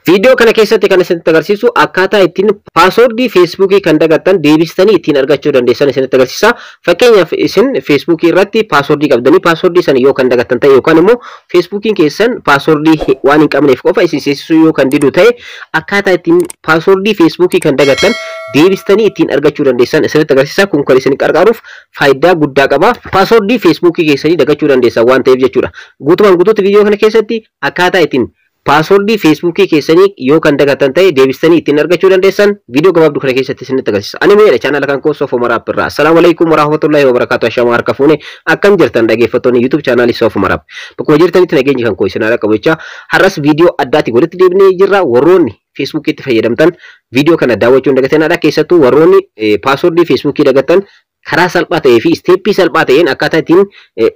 Video kana keessatti kan isinitti agarsiisu akkaataa ittiin paaswordii Facebookii kan dagattan deebistanii ittiin argachuu dandeessan isinitti agarsiisa. Fakkeenyaaf isin Facebookii irratti paaswordii qabdanii paaswordii sana yoo kan dagattan ta'e yookaan immoo Facebookiin keessan paaswordii waan hin qabneef qofa isin seensisuu yoo kan didu ta'e akkaataa ittiin paaswordii Facebookii kan dagattan deebistanii ittiin argachuu dandeessan isinitti agarsiisa. Kun kan isin gargaaruuf faayidaa guddaa qaba. Paaswordii Facebookii keessanii dagachuu dandeessan waan ta'eef jechuudha. Guutumaan guutuutti video kana keessatti akkaataa ittiin paaswordii Facebookii keessanii yoo kan dagattan ta'e deebistanii ittiin argachuu dandeessan video gabaabduu kana keessatti isinitti agarsiisa. Ani meedha chaanala kan koo Soofoo Maraab irraa. Assalaamu alaykum warahmatullahi wabarakaatu. Ashama harka fuune akkam jirtan dhaggeeffattoonni YouTube chaanalii Soofoo Maraab. Bakkuma jirtanitti nageenyi kan koo isin haa qabu jecha har'as video addaati walitti deebinee jirra. Warroonni Facebookiitti fayyadamtan video kana daawwachuu hin dagatinaa. Keessattuu warroonni paaswordii Facebookii dagattan karaa salphaa ta'ee fi steeppii salphaa ta'een akkaataa ittiin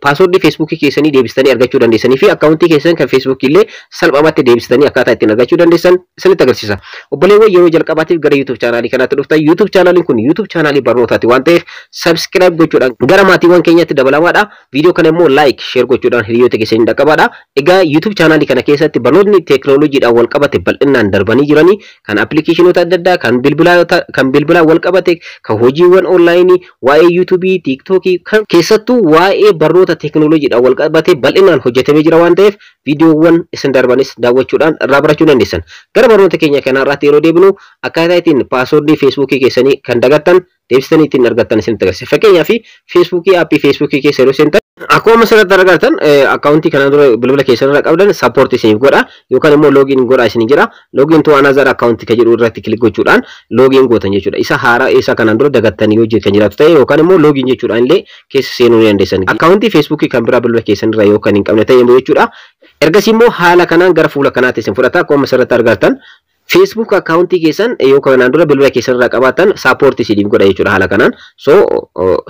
paaswordii Facebookii keessanii deebistanii argachuu dandeessanii fi akkaawuntii keessan kan Facebookii illee salphaatti deebistanii akkaataa ittiin argachuu dandeessan isinitti agarsiisa. Obboleewwan yeroo jalqabaatiif gara YouTube chaanalii kanaatti dhuftan YouTube chaanaliin kun YouTube chaanalii barnootaati waan ta'eef subscribe gochuudhaan gara maatiiwwan keenyatti dabalamaadha. Video kana immoo like share gochuudhaan hiriyoota keessanii dhaqqabaadha. Egaa YouTube chaanalii kana keessatti barnootni teekinooloojiidhaan wal qabate bal'inaan darbanii jiranii kan appilikeeshinoota adda addaa kan bilbilaa wal qabate kan hojiiwwan onlaayinii waa'ee YouTube, TikTok kan keessattuu waa'ee barnoota teekinooloojiidhaan wal qabate bal'inaan hojjetamee jira waan ta'eef videoowwan isin darbanis daawwachuudhaan irraa barachuu dandeessan. Gara barnoota keenya kanarratti yeroo deebinu akkaataa ittiin paaswordii Facebookii keessanii kan dagattan deebistanii ittiin argattan isinitti agarsiisa. Fakkeenyaaf Facebookii aappii Facebookii keessa yeroo seentan akkuma asirratti argattan akkaawuntii kana dura bilbila keessanirra qabdan sappoortii isiniif godha yookaan immoo loogiin godha isin jira. Loogiin to another akkaawuntii kan jedhu irratti kilik gochuudhaan loogiin gootan jechuudha. Isa haaraa isa kanaan dura dagattanii hojii kan jiraatu ta'e yookaan immoo loogiin jechuudhaan illee keessa seenuu ni dandeessan. Akkaawuntii Facebookii kan biraa bilbila keessanirra yookaan hin qabne ta'e jechuudha. Ergasii immoo haala kanaan gara fuula kanaatti isin fudhata. Akkuma asirratti argattan Facebook akkaawuntii keessan yookaan kanaan dura bilbila keessanirra qabaatan sappoortii isiniif godha jechuudha haala kanaan. So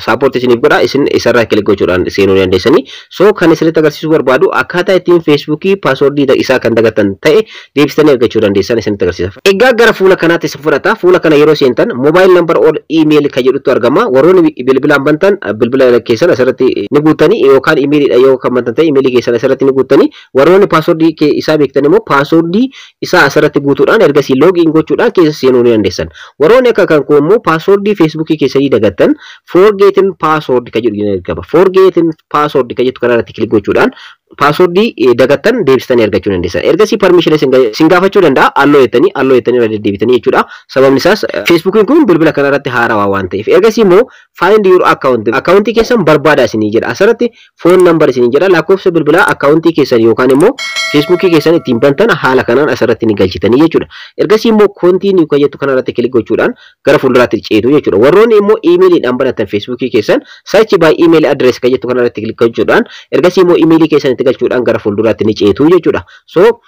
sappoortii isiniif godha isin isarraa kilik gochuudhaan seenuu dandeessanii. So kan isinitti agarsiisuu barbaadu akkaataa ittiin Facebookii paaswordii isaa kan dagattan ta'e deebistanii argachuu dandeessan isinitti agarsiisa. Egaa gara fuula kanaatti isin fudhata. Fuula kana yeroo seentan mobile number or email kan jedhutu argama. Warroonni bilbilaan bantan bilbila keessan asirratti ni guutanii yookaan emailidha yoo kan bantan ta'e emailii keessan asirratti ni guutanii. Warroonni paaswordii isaa beektan immoo paaswordii isaa asirratti guutuudhaan ergasii loogiin gochuudhaan keessa seenuu ni dandeessan. Warroonni akka kan koo immoo paaswordii Facebookii keessanii dagattan forgetting password kan jedhu qaba. Forgetting password kan jedhu kanarratti kilik gochuudhaan paaswordii dagattan deebistanii argachuu dandeessan. Ergasii permission isin gaafachuu danda'a. Alloo jettanii irra deddeebitanii jechuudha. Sababni isaas Facebookiin kun bilbila kanarratti haarawaa waan ta'eef. Ergasii immoo find your account. Akkaawuntii keessan barbaada isinii jedha. Asirratti phone number isinii jedha. Lakkoofsa bilbilaa akkaawuntii keessan yookaan immoo Facebookii keessan ittiin bantan haala kanaan asirratti ni galchitanii jechuudha. Ergasii immoo continue kan jettu kanarratti kilik gochuudhaan gara fuulduraatti ceetu jechuudha. Warroonni immoo emailiidhaan banatan Facebookii keessan search by email address kan jettu kanarratti kilik gochuudhaan ergasii immoo emailii keessan galchuudhaan gara fuulduraatti ni ceetu jechuudha. So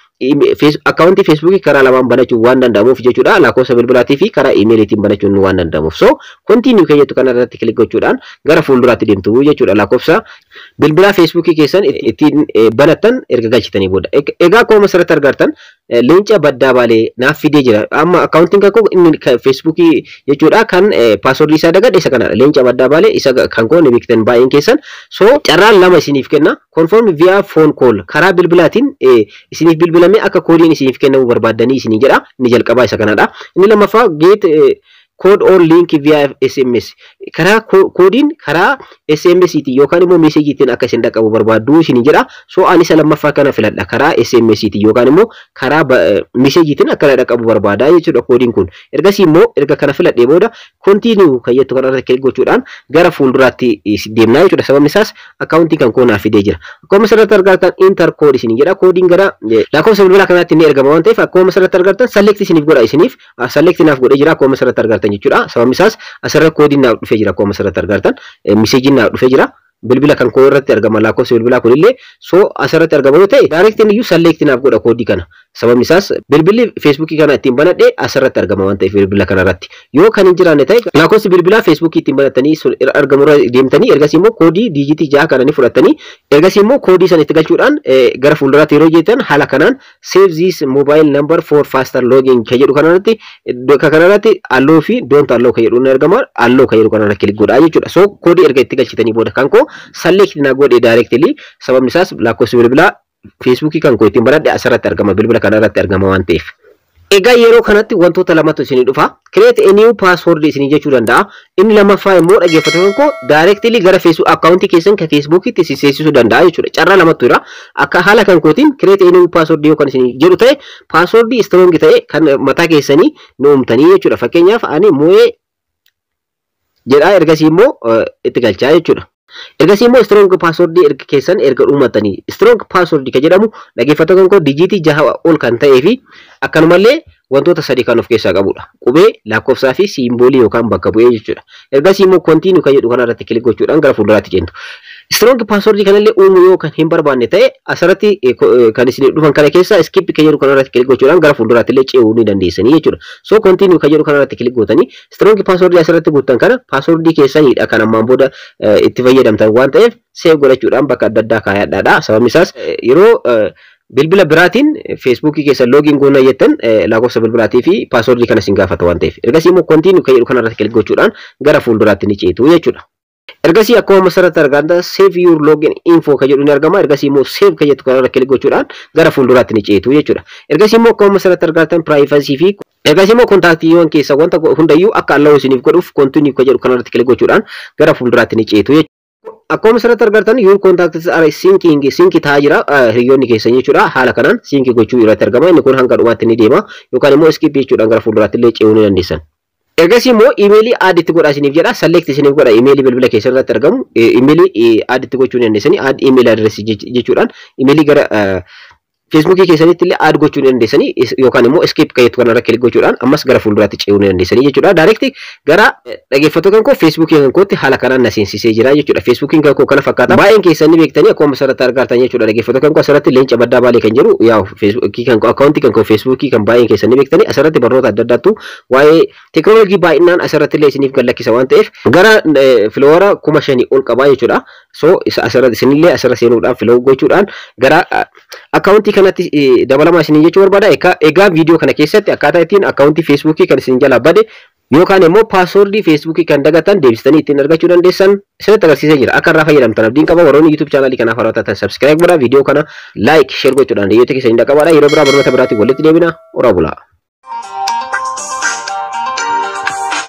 akkaawuntii Facebookii karaa lamaan banachuun waan danda'amuuf jechuudha. Lakkoofsa bilbilaatii fi karaa emailiitiin banachuun waan danda'amuuf. So continue kan jettu kanarratti kilik gochuudhaan gara fuulduraatti deemtu jechuudha. Lakkoofsa bilbilaa Facebookii keessan ittiin banattan erga galchitanii booda. Egaa akkuma asirratti argattan leenca baddaa baalee naaf fidee jira. Amma akkaawuntiin kan koo inni Facebookii jechuudha kan paaswordii isaa dagadhe isa kanadha. Leenca baddaa baalee isa kan koo ni beektan baay'een keessan. So carraan lama isiniif kenna. Confirm via phone call karaa bilbilaatiin isiniif bilbilamee akka koodiin isiniif kennamuu barbaaddanii isinii jedha. Inni jalqabaa isa kanadha. Inni lammaffaa get code or link via SMS. Karaa koodiin karaa SMS ti yookaan immoo meeseejiitiin akka isin dhaqqabu barbaaddu isinii jedha. So ani isa lammaffaa kana filadha karaa SMS ti yookaan immoo karaa meeseejiitiin akka dhaqqabu barbaada jechuudha koodiin kun. Ergasii immoo erga kana filadhee booda continue kan jettu kanarratti kilik gochuudhaan gara fuulduraatti deemnaa jechuudha. Sababni isaas akkaawuntii kan koo naaf fidee jira. Akkuma asirratti argattan enter code isinii jedha. Koodiin gara lakkoofsa bilbilaa kanaatti ni ergama waan ta'eef akkuma asirratti argattan select isiniif godha isiniif select naaf godhee jira akkuma asirratti argattan jechuudha. Sababni isaas asirratti koodiin naaf dhufee jira akkuma asirratti argattan meeseejiin naaf dhufee jira. Bilbila kan koo irratti argama lakkoofsa bilbilaa kunillee so asirratti argama yoo ta'e directiin iyyuu select naaf godha koodii kana. Sababni isaas bilbilli Facebookii kana ittiin banadhe asirratti argama waan ta'eef bilbila kanarratti. Yoo kan hin jiraanne ta'e lakkoofsi bilbilaa Facebookii ittiin banatanii argamurra deemtanii ergasii immoo koodii diijitii 6 kana ni fudhatanii ergasii immoo koodii sana itti galchuudhaan gara fuulduraatti yeroo jettan haala kanaan save this mobile number for faster login kan jedhu kanarratti allow fi don't allow kan jedhu ni argama. Allow kan jedhu kanarratti kilik godhaa jechuudha. So koodii erga itti galchitanii booda kan koo select na godhe directly sababni isaas lakkoofsi bilbilaa Facebookii kan koo ittiin banadhe asirratti argama bilbila kanarratti argama waan ta'eef. Egaa yeroo kanatti wantoota lamatu isinii dhufa. Create a new password isinii jechuu danda'a. Inni lammaffaa immoo dhaggeeffattoota koo directly gara Facebook account keessan kan Facebook itti seensiisuu danda'a jechuudha. Carraa lamatu jira. Akka haala kan kootiin create a new password yoo kan isinii jedhu ta'e password strong ta'e kan mataa keessanii nuumtanii jechuudha. Fakkeenyaaf ani Mo'ee jedhaa ergasii immoo itti galchaa jechuudha. Ergasii immoo strong password erga keessan erga dhumatanii strong password kan jedhamu dhaggeeffattoota koo dijiitii 6 ol kan ta'ee fi akkanumallee wantoota sadii kan of keessaa qabudha. Qubee, lakkoofsaa fi simboolii yookaan bakka bu'ee jechuudha. Ergasii immoo continue kan jedhu kanarratti kilik gochuudhaan gara fuulduraatti ceentu. Strong password kanallee uumuu yoo kan hin barbaanne ta'e asirratti kan isin dhufan kana keessa skip kan jedhu kanarratti kilik gochuudhaan gara fuulduraatti illee ce'uu ni dandeessanii jechuudha. So continue kan jedhu kanarratti kilik gootanii strong password asirratti guutan kana password keessaniidha kan ammaan booda itti fayyadamtan waan ta'eef save godhachuudhaan bakka adda addaa kaayadhaadha. Sababni isaas yeroo bilbila biraatiin Facebook keessa login goona jettan lakkoofsa bilbilaatii fi password kana isin gaafata waan ta'eef. Ergasii immoo continue kan jedhu kanarratti kilik gochuudhaan gara fuulduraatti ni ceetu jechuudha. Ergasii akkuma masarratti arganta save your login info kan jedhu ni argama. Ergasii immoo save kan jedhu kanarratti kilik gochuudhaan gara fuulduraatti ni ceetu jechuudha. Ergasii immoo akkuma masarratti argatan privacy fi ergasii immoo kontaaktiiwwan keessa wanta hundayyuu akka allow isiniif godhuuf continue kan jedhu kanarratti kilik gochuudhaan gara fuulduraatti ni ceetu jechuudha. Akkuma asirratti argartan your contacts are syncing ta'aa jira hiriyoonni keessan jechuudha. Haala kanaan sync gochuu irratti argama. Inni kun hanga dhumaatti ni deema yookaan immoo skip jechuudhaan gara fuulduraatti illee ce'uu ni dandeessan. Ergasii immoo emailii add itti godhaa isiniif jedha. Select isiniif godha emailii bilbila keessan irratti argamu. Emailii add itti gochuu ni dandeessanii. Add email address jechuudhaan emailii gara Facebook keessanitti illee add gochuu ni dandeessanii yookaan immoo skip kan jettu kanarra kilik gochuudhaan ammas gara fuulduraatti ce'uu ni dandeessanii jechuudha. Direct gara dhaggeeffattoota koo Facebook kan kootti haala kanaan na seensisee jira jechuudha. Facebook kan koo kana fakkaata. Baay'een keessanii beektanii akkuma asirratti argartan jechuudha. Dhaggeeffattoota kan koo asirratti leenca baddaa baalee kan jedhu yaa'u Facebook kan koo account kan koo Facebook kan baay'een keessanii beektanii asirratti barnoota adda addaatu waa'ee teknooloojii baay'inaan asirratti illee isiniif gallakkisa waan ta'eef gara filoora 5,000 ol qabaa jechuudha. So asirratti isinillee asirra seenuudhaan filoo gochuudhaan gara account kanatti dabalamaa isin jechuu barbaada. Egaa viidiyoo kana keessatti akkaataa ittiin account Facebook kan isin jala bade yookaan immoo password Facebook kan dagatan deebistanii ittiin argachuu dandeessan isinitti agarsiisee jira. Akka irraa fayyadamtan abdiin qaba. Warroonni YouTube channel kanaaf hawwatan subscribe godhaa, viidiyoo kana like share gochuudhaan hiriyoota keessan hin dhaqqabaa. Yeroo biraa barnoota biraatiin walitti deebina. Ora bulaa.